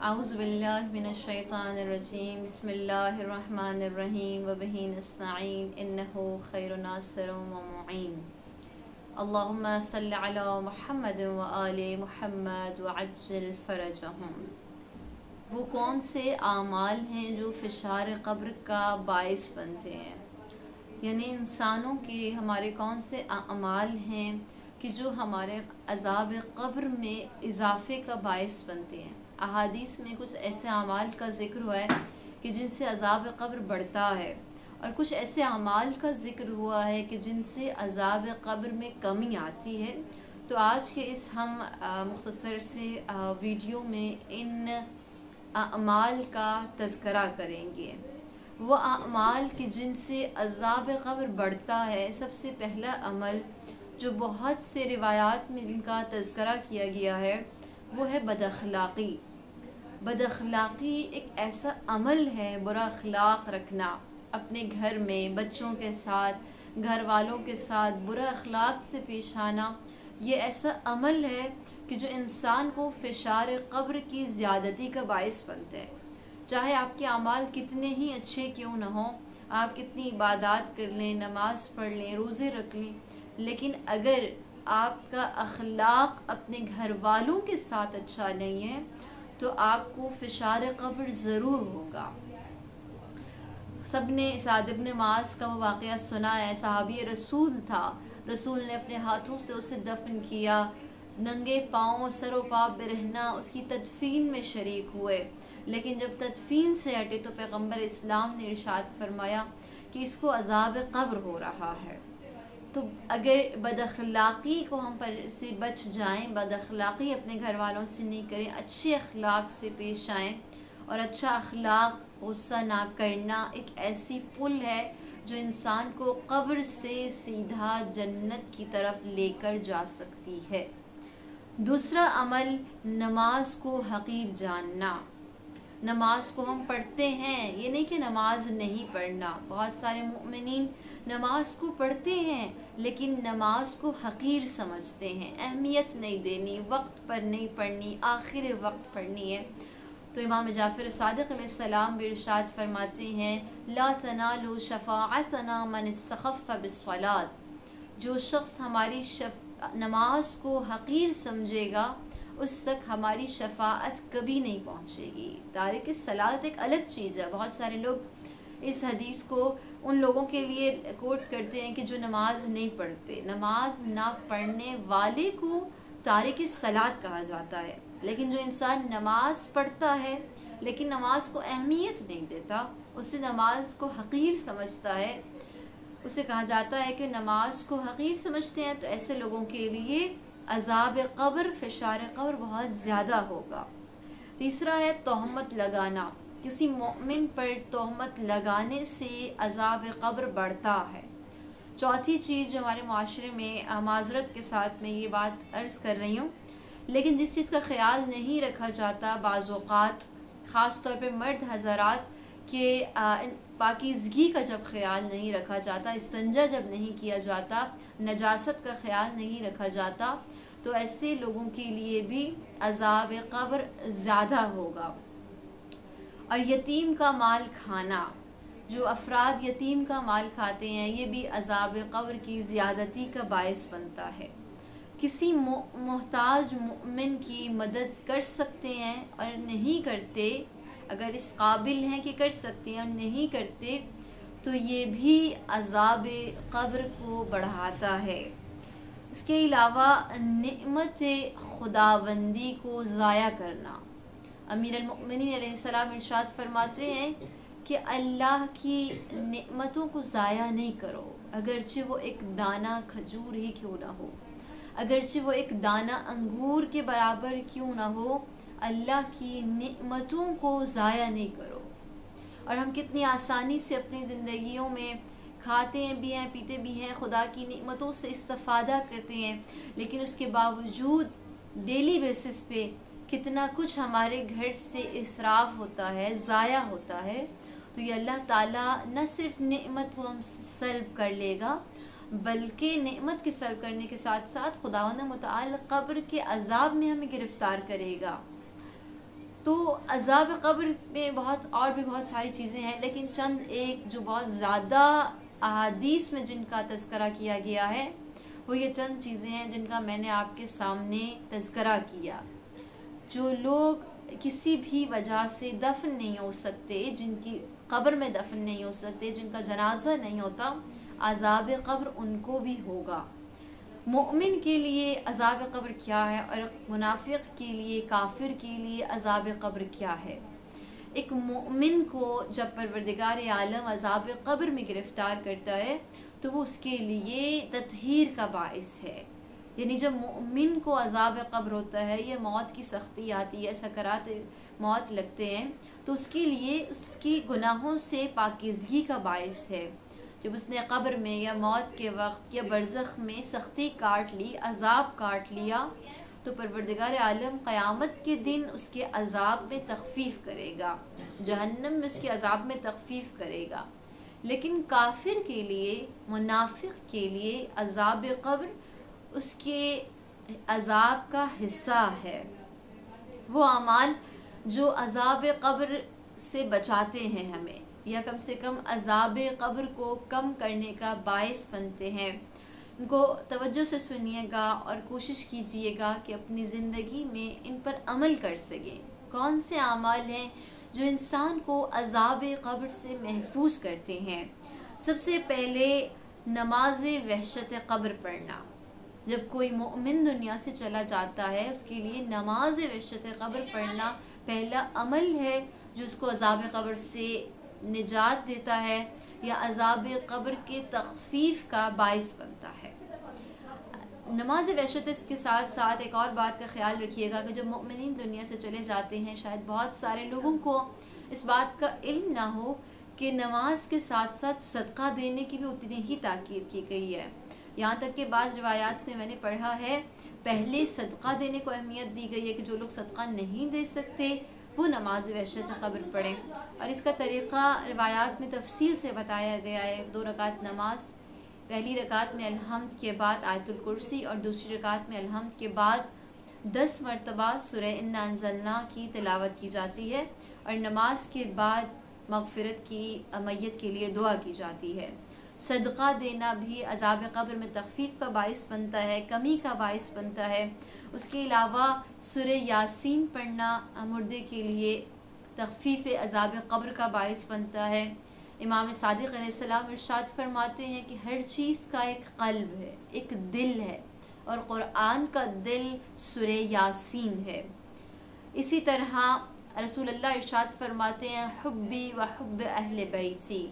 اعوذ باللہ من الشیطان الرجیم بسم اللہ الرحمن الرحیم وبہ نستعین انہ خیر ناصر و معین اللہم صلی علی محمد و آل محمد وعجل فرجہم۔ وہ کون سے اعمال ہیں جو فشار قبر کا باعث بنتے ہیں؟ یعنی انسانوں کے ہمارے کون سے اعمال ہیں کہ جو ہمارے عذاب قبر میں اضافے کا باعث بنتے ہیں۔ احادیث میں کچھ ایسے اعمال کا ذکر ہوا ہے کہ جن سے عذاب قبر بڑھتا ہے، اور کچھ ایسے اعمال کا ذکر ہوا ہے کہ جن سے عذاب قبر میں کمی آتی ہے۔ تو آج کے اس ہم مختصر سے ویڈیو میں ان اعمال کا تذکرہ کریں گے۔ وہ اعمال کہ جن سے عذاب قبر بڑھتا ہے، سب سے پہلا عمل جو بہت سے روایات میں جن کا تذکرہ کیا گیا ہے وہ ہے بد اخلاقی۔ بد اخلاقی ایک ایسا عمل ہے، برا اخلاق رکھنا، اپنے گھر میں بچوں کے ساتھ، گھر والوں کے ساتھ برا اخلاق سے پیش آنا، یہ ایسا عمل ہے کہ جو انسان کو فشار قبر کی زیادتی کا باعث بنتا ہے۔ چاہے آپ کے اعمال کتنے ہی اچھے کیوں نہ ہوں، آپ کتنی عبادات کر لیں، نماز پڑھ لیں، روزے رکھ لیں، لیکن اگر آپ کا اخلاق اپنے گھر والوں کے ساتھ اچھا نہیں ہے تو آپ کو فشار قبر ضرور ہوگا۔ سب نے سعد بن معاذ کا وہ واقعہ سنا ہے، صحابی رسول تھا، رسول نے اپنے ہاتھوں سے اسے دفن کیا، ننگے پاؤں سر و پا برہنہ اس کی تدفین میں شریک ہوئے، لیکن جب تدفین سے ہٹے تو پیغمبر اسلام نے ارشاد فرمایا کہ اس کو عذاب قبر ہو رہا ہے۔ تو اگر بد اخلاقی کو ہم پر سے بچ جائیں، بد اخلاقی اپنے گھر والوں سے نہیں کریں، اچھے اخلاق سے پیش آئیں، اور اچھا اخلاق غصہ نہ کرنا ایک ایسی پل ہے جو انسان کو قبر سے سیدھا جنت کی طرف لے کر جا سکتی ہے۔ دوسرا عمل نماز کو حقیر جاننا۔ نماز کو ہم پڑھتے ہیں، یہ نہیں کہ نماز نہیں پڑھنا، بہت سارے مومنین نماز کو پڑھتے ہیں لیکن نماز کو حقیر سمجھتے ہیں، اہمیت نہیں دینی، وقت پر نہیں پڑھنی، آخر وقت پڑھنی ہے۔ تو امام جعفر صادق علیہ السلام بھی ارشاد فرماتے ہیں لا تنالوا شفاعتنا من استخف بالصلاة، جو شخص ہماری نماز کو حقیر سمجھے گا اس تک ہماری شفاعت کبھی نہیں پہنچے گی۔ تارک الصلاۃ ایک الگ چیز ہے۔ بہت سارے لوگ اس حدیث کو ان لوگوں کے لیے کوٹ کرتے ہیں کہ جو نماز نہیں پڑھتے۔ نماز نہ پڑھنے والے کو تارک الصلاۃ کہا جاتا ہے، لیکن جو انسان نماز پڑھتا ہے لیکن نماز کو اہمیت نہیں دیتا، اسے نماز کو حقیر سمجھتا ہے، اسے کہا جاتا ہے کہ نماز کو حقیر سمجھتے ہیں، تو ایسے لوگوں کے لیے عذاب قبر، فشار قبر بہت زیادہ ہوگا۔ تیسرا ہے تہمت لگانا۔ کسی مومن پر تہمت لگانے سے عذاب قبر بڑھتا ہے۔ چوتھی چیز جو ہمارے معاشرے میں، معذرت کے ساتھ میں یہ بات عرض کر رہی ہوں، لیکن جس چیز کا خیال نہیں رکھا جاتا بعض اوقات، خاص طور پہ مرد حضرات کہ پاکیزگی کا جب خیال نہیں رکھا جاتا، استنجا جب نہیں کیا جاتا، نجاست کا خیال نہیں رکھا جاتا، تو ایسے لوگوں کے لیے بھی عذاب قبر زیادہ ہوگا۔ اور یتیم کا مال کھانا، جو افراد یتیم کا مال کھاتے ہیں، یہ بھی عذاب قبر کی زیادتی کا باعث بنتا ہے۔ کسی محتاج مومن کی مدد کر سکتے ہیں اور نہیں کرتے، اگر اس قابل ہیں کہ کر سکتے ہیں اور نہیں کرتے، تو یہ بھی عذاب قبر کو بڑھاتا ہے۔ اس کے علاوہ نعمت خداوندی کو ضائع کرنا۔ امیر المؤمنین علیہ السلام ارشاد فرماتے ہیں کہ اللہ کی نعمتوں کو ضائع نہیں کرو، اگرچہ وہ ایک دانہ کھجور ہی کیوں نہ ہو، اگرچہ وہ ایک دانہ انگور کے برابر کیوں نہ ہو، اللہ کی نعمتوں کو ضائع نہیں کرو۔ اور ہم کتنی آسانی سے اپنی زندگیوں میں کھاتے بھی ہیں، پیتے بھی ہیں، خدا کی نعمتوں سے استفادہ کرتے ہیں، لیکن اس کے باوجود ڈیلی بیسس پہ کتنا کچھ ہمارے گھر سے اسراف ہوتا ہے، ضائع ہوتا ہے۔ تو یہ اللہ تعالیٰ نہ صرف نعمت کو ہم سلب کر لے گا، بلکہ نعمت کے سلب کرنے کے ساتھ ساتھ خداوند متعال قبر کے عذاب میں ہمیں گرفتار کرے گا۔ تو عذاب قبر میں اور بھی بہت ساری چیزیں ہیں، لیکن چند ایک جو بہت زیادہ احادیث میں جن کا تذکرہ کیا گیا ہے وہ یہ چند چیزیں ہیں جن کا میں نے آپ کے سامنے تذکرہ کیا۔ جو لوگ کسی بھی وجہ سے دفن نہیں ہو سکتے، جن کی قبر میں دفن نہیں ہو سکتے، جن کا جنازہ نہیں ہوتا، عذاب قبر ان کو بھی ہوگا۔ مومن کے لیے عذاب قبر کیا ہے اور منافق کے لیے، کافر کے لیے عذاب قبر کیا ہے؟ ایک مومن کو جب پروردگار عالم عذاب قبر میں گرفتار کرتا ہے تو وہ اس کے لیے تطہیر کا باعث ہے۔ یعنی جب مومن کو عذاب قبر ہوتا ہے یا موت کی سختی آتی ہے، سکرات موت لگتے ہیں، تو اس کے لیے اس کی گناہوں سے پاکیزگی کا باعث ہے۔ جب اس نے قبر میں یا موت کے وقت یا برزخ میں سختی کاٹ لی، عذاب کاٹ لیا، تو پروردگار عالم قیامت کے دن اس کے عذاب میں تخفیف کرے گا، جہنم میں اس کے عذاب میں تخفیف کرے گا۔ لیکن کافر کے لیے، منافق کے لیے عذاب قبر اس کے عذاب کا حصہ ہے۔ وہ اعمال جو عذاب قبر سے بچاتے ہیں ہمیں، یا کم سے کم عذاب قبر کو کم کرنے کا باعث بنتے ہیں، ان کو توجہ سے سنیے گا اور کوشش کیجئے گا کہ اپنی زندگی میں ان پر عمل کر سکیں۔ کون سے اعمال ہیں جو انسان کو عذاب قبر سے محفوظ کرتے ہیں؟ سب سے پہلے نماز وحشت قبر پڑھنا۔ جب کوئی مومن دنیا سے چلا جاتا ہے، اس کے لیے نماز وحشت قبر پڑھنا پہلا عمل ہے جو اس کو عذاب قبر سے نجات دیتا ہے یا عذاب قبر کے تخفیف کا باعث بنتا ہے۔ نماز وحشت کے ساتھ ساتھ ایک اور بات کا خیال رکھیے گا کہ جب مومنین دنیا سے چلے جاتے ہیں، شاید بہت سارے لوگوں کو اس بات کا علم نہ ہو کہ نماز کے ساتھ ساتھ صدقہ دینے کی بھی اتنی ہی تاکید کی گئی ہے۔ یہاں تک کہ بعض روایات میں نے پڑھا ہے پہلے صدقہ دینے کو اہمیت دی گئی ہے کہ جو لوگ صدقہ نہیں دے سکتے وہ نماز وحشت قبر پڑھیں، اور اس کا طریقہ روایات میں تفصیل سے بتایا گیا ہے۔ 2 رکعت نماز، پہلی رکعت میں الحمد کے بعد آیت الکرسی اور دوسری رکعت میں الحمد کے بعد 10 مرتبہ سورہ انا انزلنا کی تلاوت کی جاتی ہے، اور نماز کے بعد مغفرت کی میت کے لیے دعا کی جاتی ہے۔ صدقہ دینا بھی عذاب قبر میں تخفیف کا باعث بنتا ہے، کمی کا باعث بنتا ہے۔ اس کے علاوہ سورہ یاسین پڑھنا مردے کے لیے تخفیف عذاب قبر کا باعث بنتا ہے۔ امام صادق علیہ السلام ارشاد فرماتے ہیں کہ ہر چیز کا ایک قلب ہے، ایک دل ہے، اور قرآن کا دل سورہ یاسین ہے۔ اسی طرح رسول اللہ ارشاد فرماتے ہیں حبی و حب اہل بیتی،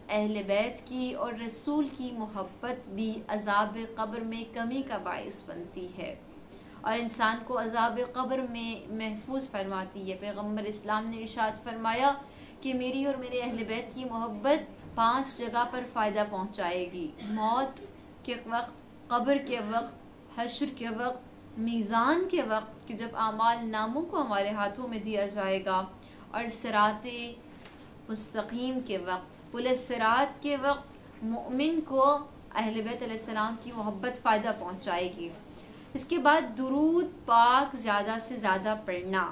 اہل بیت کی اور رسول کی محبت بھی عذاب قبر میں کمی کا باعث بنتی ہے اور انسان کو عذاب قبر میں محفوظ فرماتی ہے۔ پیغمبر اسلام نے ارشاد فرمایا کہ میری اور میرے اہل بیت کی محبت 5 جگہ پر فائدہ پہنچائے گی: موت کے وقت، قبر کے وقت، حشر کے وقت، میزان کے وقت کہ جب اعمال ناموں کو ہمارے ہاتھوں میں دیا جائے گا، اور صراط مستقیم کے وقت، پل صراط کے وقت مومن کو اہل بیت علیہ السلام کی محبت فائدہ پہنچائے گی۔ اس کے بعد درود پاک زیادہ سے زیادہ پڑھنا۔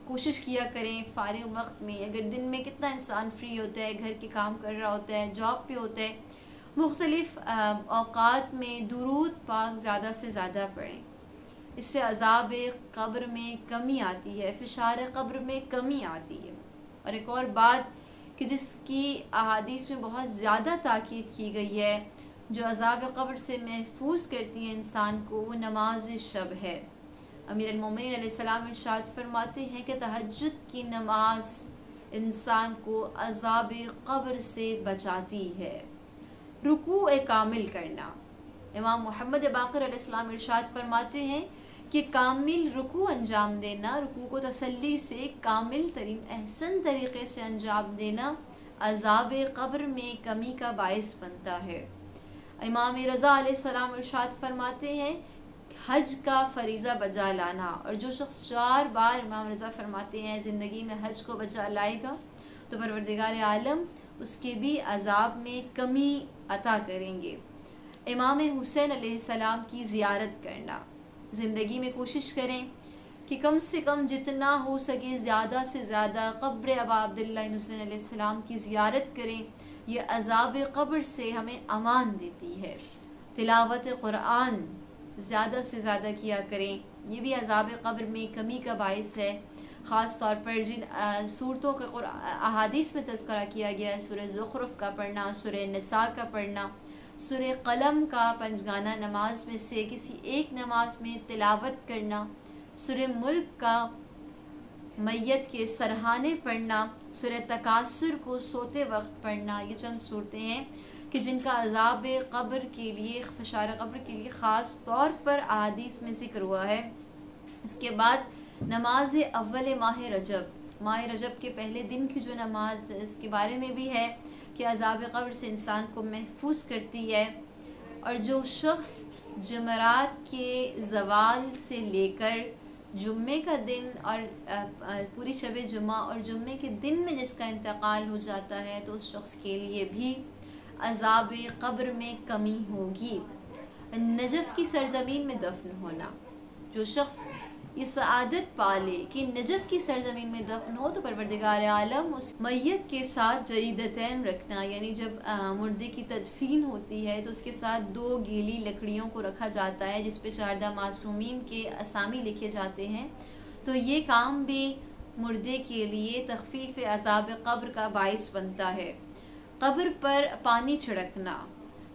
کوشش کیا کریں فارغ وقت میں، اگر دن میں کتنا انسان فری ہوتا ہے، گھر کے کام کر رہا ہوتا ہے، جاب پہ ہوتا ہے، مختلف اوقات میں درود پاک زیادہ سے زیادہ پڑھیں۔ اس سے عذاب قبر میں کمی آتی ہے، فشار قبر میں کمی آتی ہے۔ اور ایک اور بات کہ جس کی احادیث میں بہت زیادہ تاکید کی گئی ہے، جو عذاب قبر سے محفوظ کرتی ہے انسان کو، وہ نماز شب ہے۔ امیر المومنین علیہ السلام ارشاد فرماتے ہیں کہ تہجد کی نماز انسان کو عذاب قبر سے بچاتی ہے۔ رکوع کامل کرنا۔ امام محمد باقر علیہ السلام ارشاد فرماتے ہیں کہ کامل رکوع انجام دینا، رکوع کو تسلی سے کامل ترین احسن طریقے سے انجام دینا عذاب قبر میں کمی کا باعث بنتا ہے۔ امام رضا علیہ السلام ارشاد فرماتے ہیں حج کا فریضہ بجا لانا، اور جو شخص 4 بار امام رضا فرماتے ہیں زندگی میں حج کو بجا لائے گا تو پروردگار عالم اس کے بھی عذاب میں کمی عطا کریں گے۔ امام حسین علیہ السلام کی زیارت کرنا۔ زندگی میں کوشش کریں کہ کم سے کم جتنا ہو سکے زیادہ سے زیادہ قبر ابا عبداللہ حسین علیہ السلام کی زیارت کریں. یہ عذاب قبر سے ہمیں امان دیتی ہے. تلاوت قرآن زیادہ سے زیادہ کیا کریں، یہ بھی عذاب قبر میں کمی کا باعث ہے. خاص طور پر جن صورتوں کا احادیث میں تذکرہ کیا گیا ہے، سورہ زخرف کا پڑھنا، سورہ نساء کا پڑھنا، سورہ قلم کا پنجگانہ نماز میں سے کسی ایک نماز میں تلاوت کرنا، سورہ ملک کا میت کے سرہانے پڑھنا، سورہ تکاثر کو سوتے وقت پڑھنا، یہ چند صورتیں ہیں کہ جن کا عذاب قبر کے لیے، فشار قبر کے لیے خاص طور پر احادیث میں ذکر ہوا ہے. اس کے بعد نماز اول ماہ رجب کے پہلے دن کی جو نماز، اس کے بارے میں بھی ہے کہ عذاب قبر سے انسان کو محفوظ کرتی ہے. اور جو شخص جمعرات کے زوال سے لے کر جمعے کا دن اور پوری شب جمعہ اور جمعے کے دن میں جس کا انتقال ہو جاتا ہے، تو اس شخص کے لیے بھی عذاب قبر میں کمی ہوگی. نجف کی سرزمین میں دفن ہونا، جو شخص یہ سعادت پالے کہ نجف کی سرزمین میں دفن ہو، تو پروردگار عالم اس میت کے ساتھ جریدتین رکھنا، یعنی جب مردے کی تدفین ہوتی ہے تو اس کے ساتھ 2 گیلی لکڑیوں کو رکھا جاتا ہے جس پہ 14 معصومین کے اسامی لکھے جاتے ہیں. تو یہ کام بھی مردے کے لیے تخفیف عذاب قبر کا باعث بنتا ہے. قبر پر پانی چھڑکنا،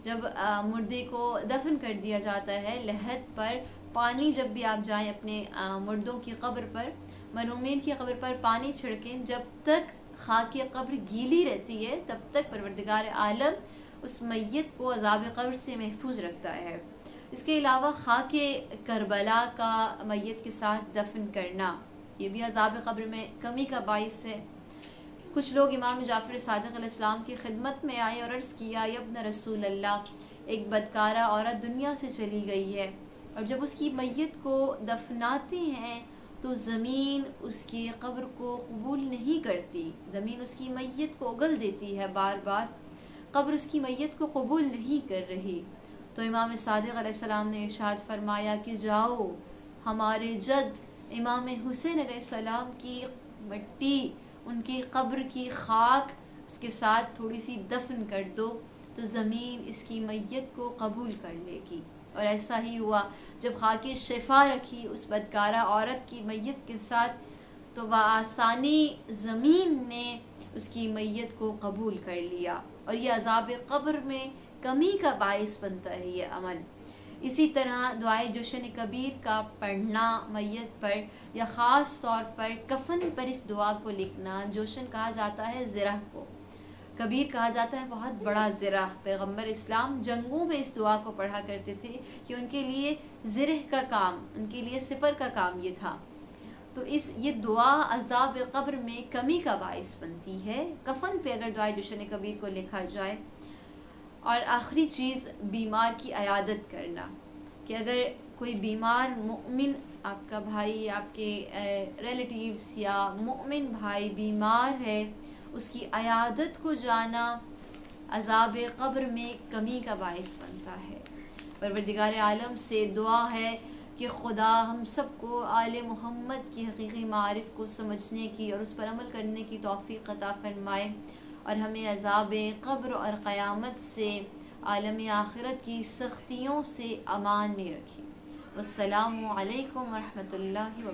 جب مردے کو دفن کر دیا جاتا ہے، لحد پر پانی جب بھی آپ جائیں اپنے مردوں کی قبر پر، مرحومین کی قبر پر پانی چھڑکیں. جب تک خاک قبر گیلی رہتی ہے تب تک پروردگار عالم اس میت کو عذاب قبر سے محفوظ رکھتا ہے. اس کے علاوہ خاک کربلا کا میت کے ساتھ دفن کرنا، یہ بھی عذاب قبر میں کمی کا باعث ہے. کچھ لوگ امام جعفر صادق علیہ السلام کی خدمت میں آئے اور عرض کیا، یا ابن رسول اللہ، ایک بدکارہ عورت دنیا سے چلی گئی ہے، اور جب اس کی میت کو دفناتے ہیں تو زمین اس کی قبر کو قبول نہیں کرتی، زمین اس کی میت کو اگل دیتی ہے، بار بار قبر اس کی میت کو قبول نہیں کر رہی. تو امام صادق علیہ السلام نے ارشاد فرمایا کہ جاؤ ہمارے جد امام حسین علیہ السلام کی مٹی، ان کی قبر کی خاک اس کے ساتھ تھوڑی سی دفن کر دو، تو زمین اس کی میت کو قبول کر لے گی. اور ایسا ہی ہوا. جب خاک شفا رکھی اس بدکارہ عورت کی میت کے ساتھ، تو بآسانی زمین نے اس کی میت کو قبول کر لیا. اور یہ عذاب قبر میں کمی کا باعث بنتا ہے یہ عمل. اسی طرح دعائے جشن کبیر کا پڑھنا میت پر، یا خاص طور پر کفن پر اس دعا کو لکھنا. جوشن کہا جاتا ہے زرہ کو، کبیر کہا جاتا ہے بہت بڑا زرہ. پیغمبر اسلام جنگوں میں اس دعا کو پڑھا کرتے تھے کہ ان کے لیے زرہ کا کام، ان کے لیے سپر کا کام یہ تھا. تو یہ دعا عذاب قبر میں کمی کا باعث بنتی ہے کفن پہ اگر دعائے جشن کبیر کو لکھا جائے. اور آخری چیز بیمار کی عیادت کرنا، کہ اگر کوئی بیمار مومن، آپ کا بھائی، آپ کے ریلیٹیوز یا مومن بھائی بیمار ہے، اس کی عیادت کو جانا عذاب قبر میں کمی کا باعث بنتا ہے. پروردگار عالم سے دعا ہے کہ خدا ہم سب کو آل محمد کی حقیقی معارف کو سمجھنے کی اور اس پر عمل کرنے کی توفیق عطا فرمائے، اور ہمیں عذاب قبر اور قیامت سے، عالم آخرت کی سختیوں سے امان میں رکھے. والسلام علیکم ورحمۃ اللہ وبرکاتہ.